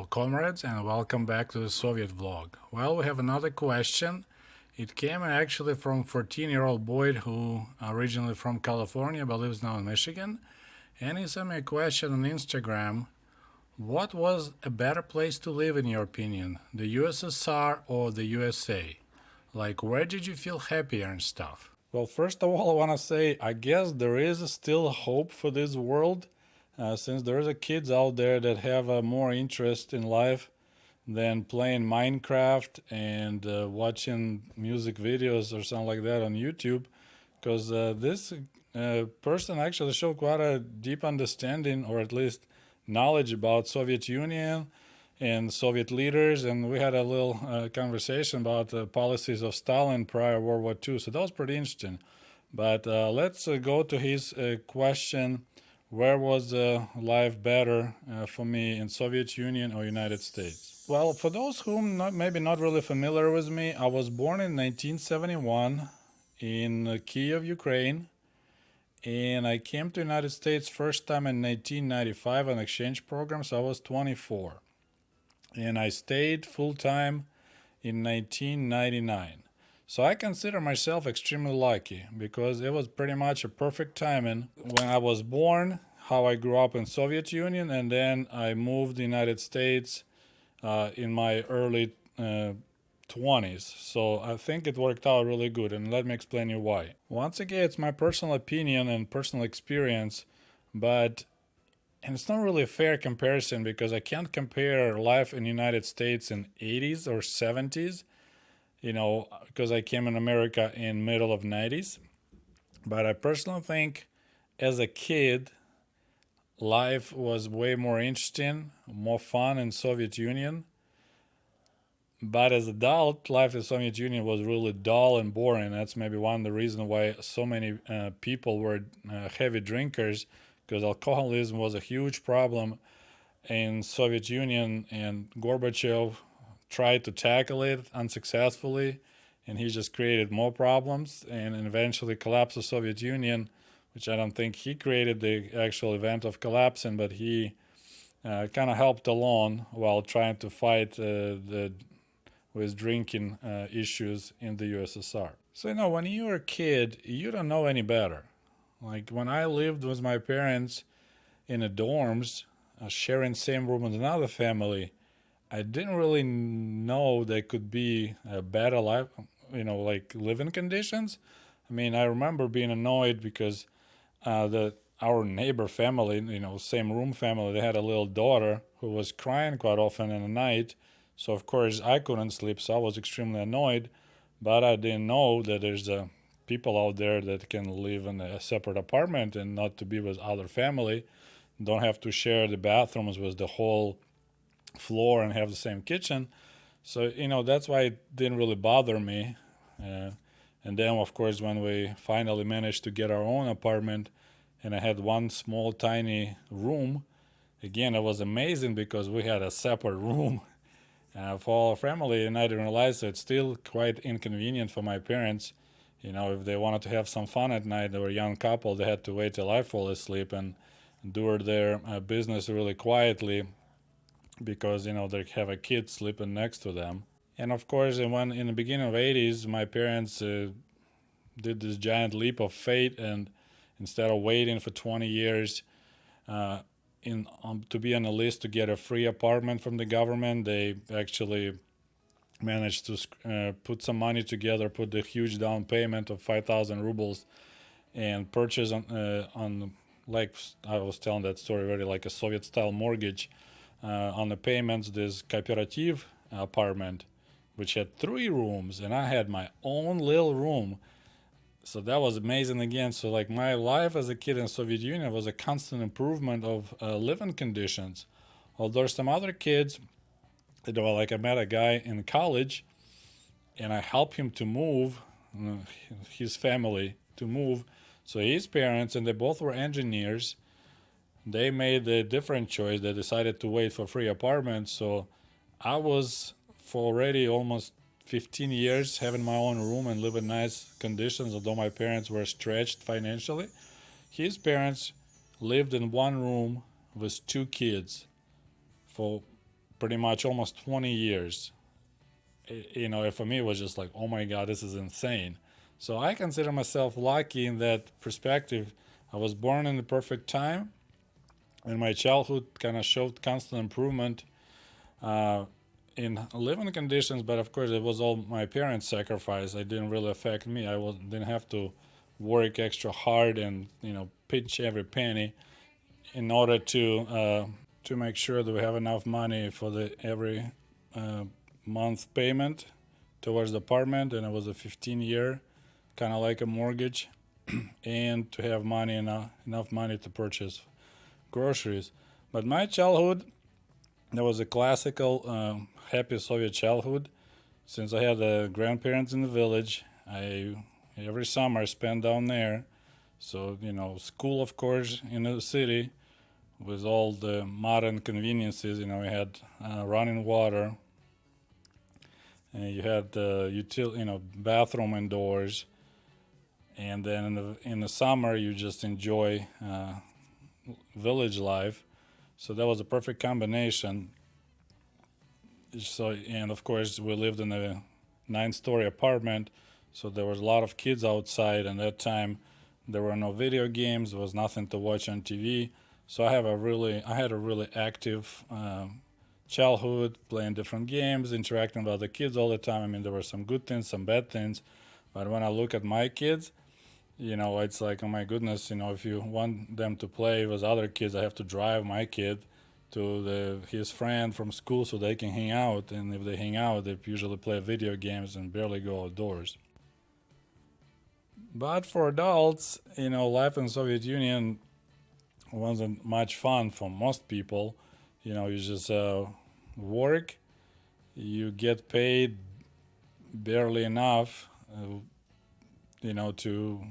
comrades, and welcome back to the Soviet vlog. Well, we have another question. It came actually from 14-year-old boy who originally from California but lives now in Michigan. And he sent me a question on Instagram. What was a better place to live in your opinion, the USSR or the USA? Like, where did you feel happier and stuff? Well, first of all, I want to say I guess there is still hope for this world, since there's kids out there that have more interest in life than playing Minecraft and watching music videos or something like that on YouTube. Because this person actually showed quite a deep understanding, or at least knowledge about Soviet Union and Soviet leaders, and we had a little conversation about the policies of Stalin prior World War II. So that was pretty interesting. But let's go to his question: where was life better for me, in Soviet Union or United States? Well, for those who maybe not really familiar with me, I was born in 1971 in Kiev, Ukraine, and I came to United States first time in 1995 on exchange program, so I was 24. And I stayed full time in 1999. So I consider myself extremely lucky because it was pretty much a perfect timing when I was born, how I grew up in Soviet Union, and then I moved to the United States in my early 20s. So I think it worked out really good, and let me explain you why. Once again, it's my personal opinion and personal experience, and it's not really a fair comparison because I can't compare life in the United States in 80s or 70s, because I came in America in middle of 90s. But I personally think as a kid, life was way more interesting, more fun in Soviet Union. But as adult, life in Soviet Union was really dull and boring. That's maybe one of the reasons why so many people were heavy drinkers, because alcoholism was a huge problem in Soviet Union, and Gorbachev tried to tackle it unsuccessfully, and he just created more problems and eventually collapsed the Soviet Union, which I don't think he created the actual event of collapsing, but he kind of helped along while trying to fight with drinking issues in the USSR. So, when you're a kid, you don't know any better. Like when I lived with my parents in the dorms, sharing same room with another family, I didn't really know there could be a better life, like living conditions. I mean, I remember being annoyed because our neighbor family, same room family, they had a little daughter who was crying quite often in the night. So of course I couldn't sleep, so I was extremely annoyed. But I didn't know that there's people out there that can live in a separate apartment and not to be with other family, don't have to share the bathrooms with the whole floor and have the same kitchen. So that's why it didn't really bother me. And then of course when we finally managed to get our own apartment and I had one small tiny room, again it was amazing because we had a separate room for our family, and I didn't realize it's still quite inconvenient for my parents. If they wanted to have some fun at night, they were a young couple, they had to wait till I fall asleep and do their business really quietly because, they have a kid sleeping next to them. And of course, when in the beginning of 80s, my parents did this giant leap of faith, and instead of waiting for 20 years to be on a list to get a free apartment from the government, they actually managed to put some money together, put the huge down payment of 5,000 rubles, and purchase on like I was telling that story already, like a Soviet-style mortgage on the payments. This cooperative apartment, which had 3 rooms, and I had my own little room. So that was amazing again. So like my life as a kid in Soviet Union was a constant improvement of living conditions. Although some other kids, like I met a guy in college and I helped him to move, his family to move. So his parents, and they both were engineers, they made a different choice. They decided to wait for free apartments. So I was for already almost 15 years having my own room and live in nice conditions, although my parents were stretched financially. His parents lived in one room with 2 kids for pretty much almost 20 years. For me, it was just like, oh my God, this is insane. So I consider myself lucky in that perspective. I was born in the perfect time, and my childhood kind of showed constant improvement uh, in living conditions. But of course, it was all my parents' sacrifice. It didn't really affect me. Didn't have to work extra hard and pinch every penny in order to make sure that we have enough money for the every uh, month payment towards the apartment, and it was a 15-year, kind of like a mortgage, and to have money enough money to purchase groceries. But my childhood, that was a classical happy Soviet childhood. Since I had grandparents in the village, I every summer spent down there. So school of course in the city with all the modern conveniences. We had running water, and you had bathroom indoors, and then in the summer you just enjoy village life. So that was a perfect combination. So, and of course we lived in a 9-story apartment, so there was a lot of kids outside, and that time there were no video games, there was nothing to watch on TV. So I had a really active childhood, playing different games, interacting with other kids all the time. I mean, there were some good things, some bad things, but when I look at my kids, it's like, oh my goodness, if you want them to play with other kids, I have to drive my kid to his friend from school so they can hang out. And if they hang out, they usually play video games and barely go outdoors. But for adults, life in Soviet Union wasn't much fun for most people. You just work, you get paid barely enough, to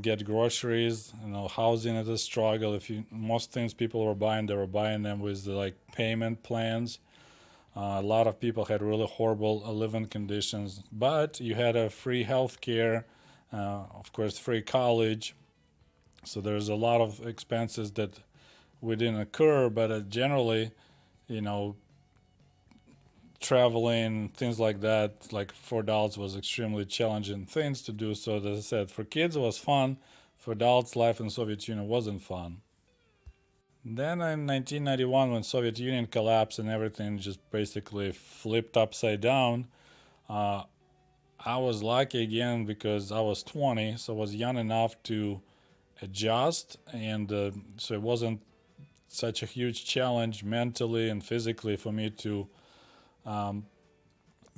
get groceries. Housing is a struggle. Most things people were buying, they were buying them with like payment plans. A lot of people had really horrible living conditions, but you had a free health care, of course, free college. So there's a lot of expenses that we didn't occur, but generally, you know, traveling, things like that, like for adults was extremely challenging things to do. So as I said, for kids it was fun. For adults, life in Soviet Union wasn't fun. Then in 1991, when Soviet Union collapsed and everything just basically flipped upside down, uh, I was lucky again because I was 20, so I was young enough to adjust, and so it wasn't such a huge challenge mentally and physically for me to um,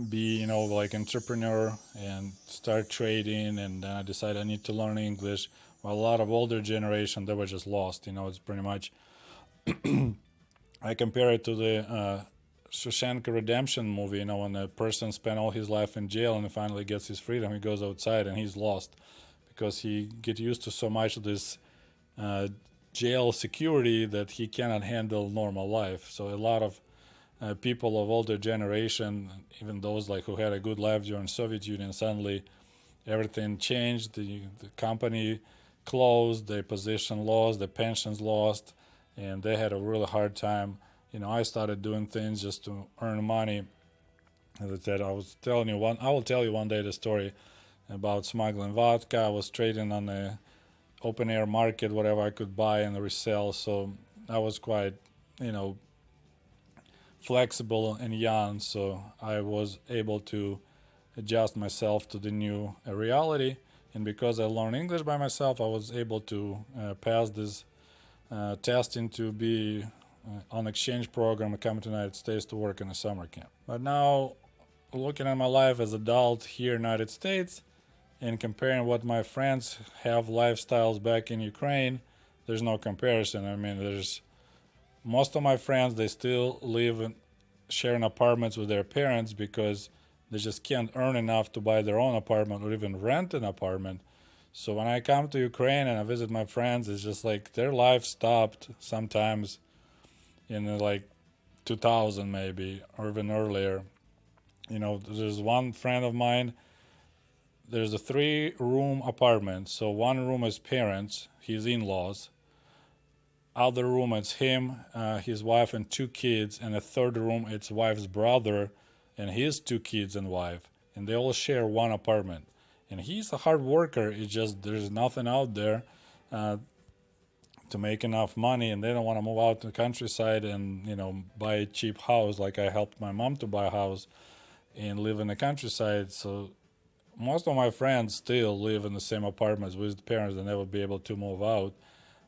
be, like entrepreneur and start trading. And then I decided I need to learn English. While a lot of older generation, they were just lost. It's pretty much. I compare it to the Ushanka Redemption movie. When a person spent all his life in jail and he finally gets his freedom, he goes outside and he's lost because he get used to so much of this jail security that he cannot handle normal life. So a lot of people of older generation, even those like who had a good life during Soviet Union, suddenly everything changed. The company closed, their position lost, their pensions lost, and they had a really hard time. I started doing things just to earn money. As I said, I will tell you one day the story about smuggling vodka. I was trading on the open air market, whatever I could buy and resell. So I was quite, flexible and young. So I was able to adjust myself to the new reality. And because I learned English by myself, I was able to pass this testing to be on exchange program and come to the United States to work in a summer camp. But now, looking at my life as adult here in the United States and comparing what my friends have lifestyles back in Ukraine, there's no comparison. I mean, there's most of my friends, they still live in sharing apartments with their parents because they just can't earn enough to buy their own apartment or even rent an apartment. So when I come to Ukraine and I visit my friends, it's just like their life stopped sometimes in like 2000 maybe or even earlier. There's one friend of mine, there's a 3-room apartment. So one room is parents, his in-laws. other room it's him, his wife and 2 kids, and a third room it's wife's brother and his 2 kids and wife, and they all share one apartment. And he's a hard worker. It's just there's nothing out there to make enough money, and they don't want to move out to the countryside and buy a cheap house like I helped my mom to buy a house and live in the countryside. So most of my friends still live in the same apartments with parents and never be able to move out.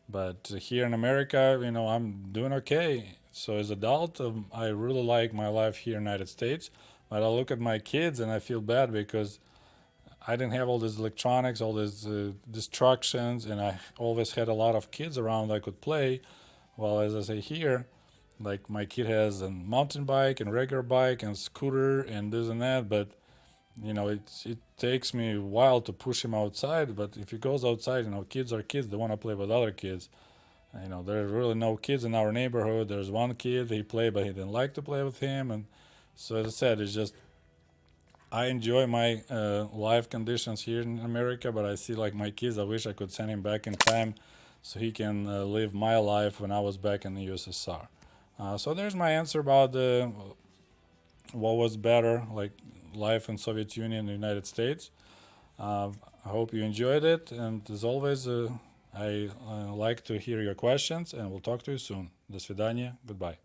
But here in America, I'm doing okay. So as an adult, I really like my life here in the United States. But I look at my kids and I feel bad because I didn't have all these electronics, all these distractions, and I always had a lot of kids around I could play. Well, as I say here, like my kid has a mountain bike and regular bike and scooter and this and that, but it takes me a while to push him outside. But if he goes outside, kids are kids. They want to play with other kids. There's really no kids in our neighborhood. There's one kid he played, but he didn't like to play with him. And so as I said, it's just I enjoy my life conditions here in America, but I see like my kids. I wish I could send him back in time so he can live my life when I was back in the USSR. So there's my answer about what was better, like life in Soviet Union and the United States. I hope you enjoyed it, and as always, I like to hear your questions, and we'll talk to you soon. До свидания. Goodbye.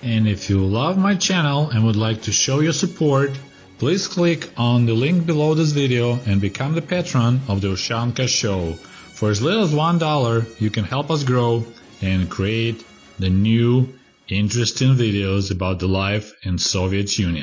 And if you love my channel and would like to show your support, please click on the link below this video and become the patron of the Ushanka Show. For as little as $1, you can help us grow and create the new, interesting videos about the life in Soviet Union.